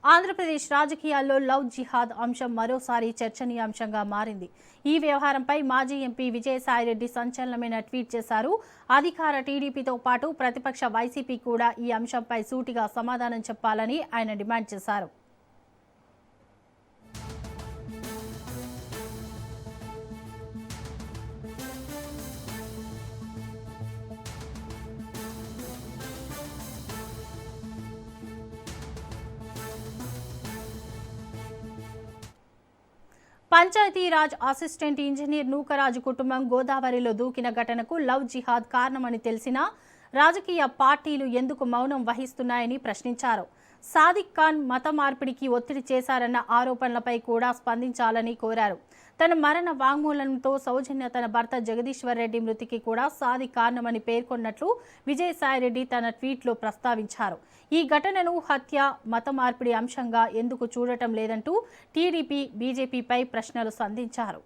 ఆంధ్రప్రదేశ్ రాజకీయాల్లో లవ్ జిహాద్ అంశం మరోసారి చర్చనీయాంశంగా మారింది. ఈ వ్యవహారంపై మాజీ ఎంపీ విజయసాయిరెడ్డి సంచలనమైన ట్వీట్ చేశారు. అధికార టీడీపీతో పాటు ప్రతిపక్ష వైసీపీ కూడా ఈ అంశంపై సూటిగా సమాధానం చెప్పాలని ఆయన డిమాండ్ చేశారు. పంచాయతీరాజ్ అసిస్టెంట్ ఇంజనీర్ నూకరాజు కుటుంబం గోదావరిలో దూకిన ఘటనకు లవ్ జిహాద్ కారణమని తెలిసినా రాజకీయ పార్టీలు ఎందుకు మౌనం వహిస్తున్నాయని ప్రశ్నించారు. సాదిక్ ఖాన్ మత మార్పిడికి ఒత్తిడి చేశారన్న ఆరోపణలపై కూడా స్పందించాలని కోరారు. తన మరణ వాంగ్మూలంతో సౌజన్య తన భర్త జగదీశ్వర్ రెడ్డి మృతికి కూడా సాదిక్ కారణమని పేర్కొన్నట్లు విజయసాయిరెడ్డి తన ట్వీట్లో ప్రస్తావించారు. ఈ ఘటనను హత్య, మత మార్పిడి అంశంగా ఎందుకు చూడటం లేదంటూ టీడీపీ, బీజేపీపై ప్రశ్నలు సంధించారు.